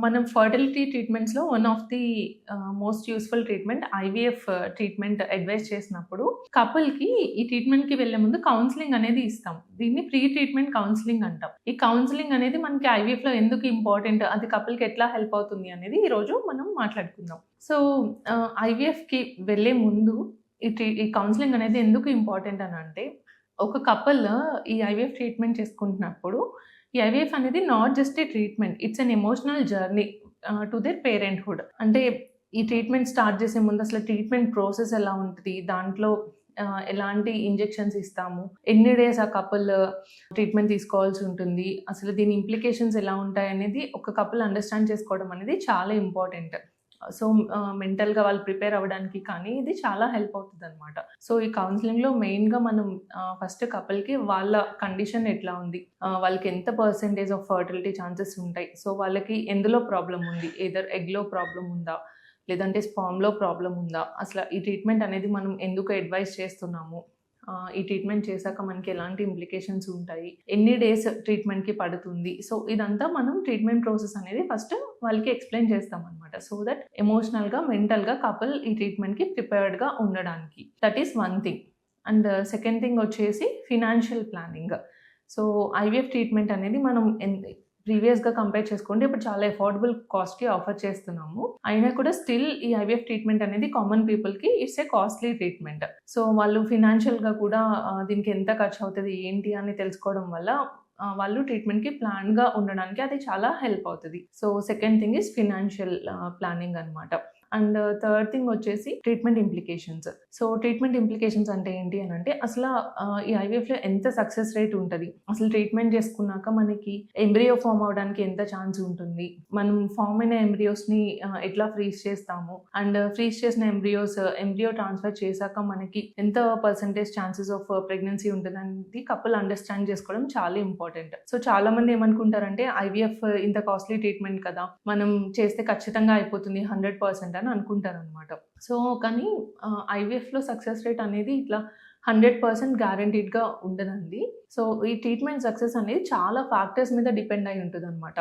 మనం ఫర్టిలిటీ ట్రీట్మెంట్స్‌లో one of the most useful treatment IVF treatment advice చేసినప్పుడు కపుల్‌కి ఈ ట్రీట్మెంట్‌కి వెళ్ళే ముందు కౌన్సెలింగ్ అనేది ఇస్తాం. దీన్ని ప్రీ ట్రీట్మెంట్ కౌన్సెలింగ్ అంటాం. ఈ కౌన్సెలింగ్ అనేది మనకి ఐవీఎఫ్‌లో ఎందుకు ఇంపార్టెంట్, అది కపుల్‌కి ఎట్లా హెల్ప్ అవుతుంది అనేది ఈరోజు మనం మాట్లాడుకుందాం. సో, ఐవీఎఫ్‌కి వెళ్ళే ముందు ఈ కౌన్సెలింగ్ అనేది ఎందుకు ఇంపార్టెంట్ అనంటే, ఒక కపుల్ ఈ ఐవీఎఫ్ ట్రీట్మెంట్ చేసుకుంటున్నప్పుడు ఈ ఐవీఎఫ్ అనేది not just a treatment. It's an emotional journey to their parenthood. అంటే ఈ ట్రీట్మెంట్ స్టార్ట్ చేసే ముందు అసలు ట్రీట్మెంట్ ప్రాసెస్ ఎలా ఉంటది? దాంట్లో ఎలాంటి ఇంజెక్షన్స్ ఇస్తాము? ఎన్ని డేస్ ఆ కపుల్ ట్రీట్మెంట్ తీసుకోవాల్సి ఉంటుంది? అసలు దీని ఇంప్లికేషన్స్ ఎలా ఉంటాయనేది ఒక కపుల్ అండర్‌స్టాండ్ చేసుకోవడం అనేది చాలా ఇంపార్టెంట్. సో, మెంటల్‌గా వాళ్ళు ప్రిపేర్ అవ్వడానికి కానీ ఇది చాలా హెల్ప్ అవుతదనమాట. సో, ఈ కౌన్సెలింగ్‌లో మెయిన్‌గా మనం ఫస్ట్ కపుల్‌కి వాళ్ళ కండిషన్ ఎట్లా ఉంది? వాళ్ళకి ఎంత పర్సెంటేజ్ ఆఫ్ ఫర్టిలిటీ ఛాన్సెస్ ఉంటాయి? సో, వాళ్ళకి ఎందులో ప్రాబ్లమ్ ఉంది? ఎయిదర్ ఎగ్‌లో ప్రాబ్లమ్ ఉందా? లేదంటే స్పర్మ్‌లో ప్రాబ్లమ్ ఉందా? అసల ఈ ట్రీట్మెంట్ అనేది మనం ఎందుకు అడ్వైస్ చేస్తున్నాము? ఈ ట్రీట్మెంట్ చేశాక మనకి ఎలాంటి ఇంప్లికేషన్స్ ఉంటాయి? ఎన్ని డేస్ ట్రీట్మెంట్‌కి పడుతుంది? సో, ఇదంతా మనం ట్రీట్మెంట్ ప్రాసెస్ అనేది ఫస్ట్ వాళ్ళకి ఎక్స్‌ప్లెయిన్ చేస్తామనమాట. సో దట్ ఎమోషనల్‌గా, మెంటల్‌గా కపుల్ ఈ ట్రీట్మెంట్‌కి ప్రిపేర్డ్‌గా ఉండడానికి. That is one thing. And second thing వచ్చేసి financial planning. So, IVF treatment అనేది మనం ప్రీవియస్‌గా కంపేర్ చేసుకుంటే ఇప్పుడు చాలా అఫోర్డబుల్ కాస్ట్‌కి ఆఫర్ చేస్తున్నాము. అయినా కూడా స్టిల్ ఈ ఐవీఎఫ్ ట్రీట్మెంట్ అనేది కామన్ పీపుల్‌కి it's a costly treatment. So, వాళ్ళు ఫినాన్షియల్‌గా కూడా దీనికి ఎంత ఖర్చవుతది, ఏంటి అని తెలుసుకోవడం వల్ల వాళ్ళు ట్రీట్మెంట్‌కి ప్లాన్‌గా ఉండడానికి అది చాలా హెల్ప్ అవుతది. So, second thing is financial planning అనమాట. అండ్ థర్డ్ థింగ్ వచ్చేసి treatment implications. So, treatment implications అంటే ఏంటి అనంటే అసల ఈ ఐవీఎఫ్‌లో ఎంత సక్సెస్ రేట్ ఉంటది? అసలు ట్రీట్మెంట్ చేసుకున్నాక మనకి ఎంబ్రియో ఫార్మ్ అవ్వడానికి ఎంత ఛాన్స్ ఉంటుంది? మనం ఫార్మ్ అయిన ఎంబ్రియోస్‌ని ఎట్లా ఫ్రీజ్ చేస్తాము? అండ్ ఫ్రీజ్ చేసిన ఎంబ్రియో ట్రాన్స్‌ఫర్ చేశాక మనకి ఎంత పర్సెంటేజ్ ఛాన్సెస్ ఆఫ్ ప్రెగ్నెన్సీ ఉంటదనేది కపుల్ అండర్‌స్టాండ్ చేసుకోవడం చాలా ఇంపార్టెంట్. సో, చాలామంది ఏమనుకుంటారంటే ఐవీఎఫ్ ఇంత కాస్ట్‌లీ ట్రీట్మెంట్ కదా! మనం చేస్తే ఖచ్చితంగా అయిపోతుంది 100% అని అనుకుంటారనమాట. సో, కానీ ఐవీఎఫ్‌లో సక్సెస్ రేట్ అనేది ఇట్లా 100% గ్యారంటీడ్‌గా ఉండదండి. సో, ఈ ట్రీట్మెంట్ సక్సెస్ అనేది చాలా ఫ్యాక్టర్స్ మీద డిపెండ్ అయి ఉంటదనమాట.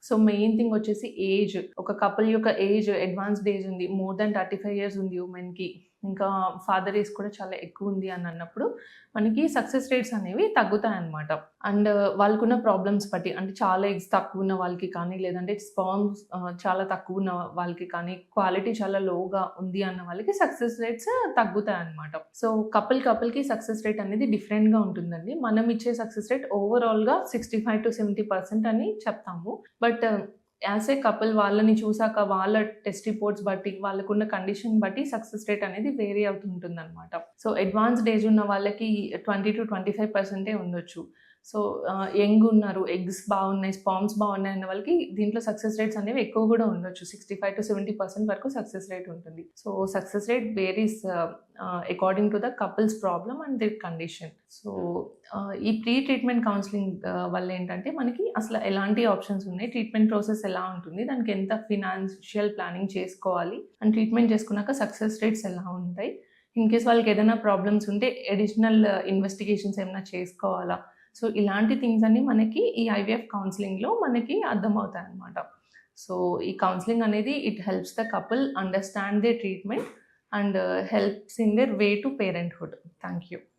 సో, మెయిన్ థింగ్ వచ్చేసి ఏజ్. ఒక కపుల్ యొక్క ఏజ్ అడ్వాన్స్‌డ్ ఏజ్ ఉంది. మోర్ దాన్ 35 ఇయర్స్ ఉంది వుమెన్‌కి. ఇంకా ఫాదర్ ఏజ్ కూడా చాలా ఎక్కువుంది అని అన్నప్పుడు మనకి సక్సెస్ రేట్స్ అనేవి తగ్గుతాయన్నమాట. అండ్ వాళ్ళకున్న ప్రాబ్లమ్స్ బట్టి అంటే చాలా ఎగ్స్ తక్కువున్న వాళ్ళకి కానీ, లేదంటే స్పర్మ్స్ చాలా తక్కువున్న వాళ్ళకి కానీ, క్వాలిటీ చాలా లోగా ఉంది అన్న వాళ్ళకి సక్సెస్ రేట్స్ తగ్గుతాయన్నమాట. సో, కపుల్‌కి సక్సెస్ రేట్ అనేది డిఫరెంట్‌గా ఉంటుందండి. మనం ఇచ్చే సక్సెస్ రేట్ ఓవరాల్‌గా 65-70% అని చెప్తాము. బట్ యాస్ ఏ కపుల్ వాళ్ళని చూసాక వాళ్ళ టెస్ట్ రిపోర్ట్స్ బట్టి, వాళ్ళకున్న కండిషన్ బట్టి సక్సెస్ రేట్ అనేది వేరీ అవుతుంటుందనమాట. సో, అడ్వాన్స్‌డ్ ఏజ్ ఉన్న వాళ్ళకి 20-25% ఉండొచ్చు. సో, యంగ్ ఉన్నారు, ఎగ్స్ బాగున్నాయి, స్పర్మ్స్ బాగున్నాయి అన్న వాళ్ళకి దీంట్లో సక్సెస్ రేట్స్ అనేవి ఎక్కువ కూడా ఉండొచ్చు. 65-70% వరకు సక్సెస్ రేట్ ఉంటుంది. So, success rate varies according to the couples problem and there condition. So, ఈ ప్రీ ట్రీట్మెంట్ కౌన్సెలింగ్ వల్ల ఏంటంటే మనకి అసలు ఎలాంటి ఆప్షన్స్ ఉన్నాయి, ట్రీట్మెంట్ ప్రాసెస్ ఎలా ఉంటుంది, దానికి ఎంత ఫినాన్షియల్ ప్లానింగ్ చేసుకోవాలి, అండ్ ట్రీట్మెంట్ చేసుకున్నాక సక్సెస్ రేట్స్ ఎలా ఉంటాయి, ఇన్‌కేస్ వాళ్ళకి ఏదైనా ప్రాబ్లమ్స్ ఉంటే అడిషనల్ ఇన్వెస్టిగేషన్స్ ఏమైనా చేసుకోవాలా? సో, ఇలాంటి థింగ్స్ అన్నీ మనకి ఈ ఐవీఎఫ్ కౌన్సెలింగ్‌లో మనకి అర్థమవుతాయన్నమాట. సో, ఈ కౌన్సెలింగ్ అనేది it helps the couple understand they treatment and helps in there way to parenthood. Thank you.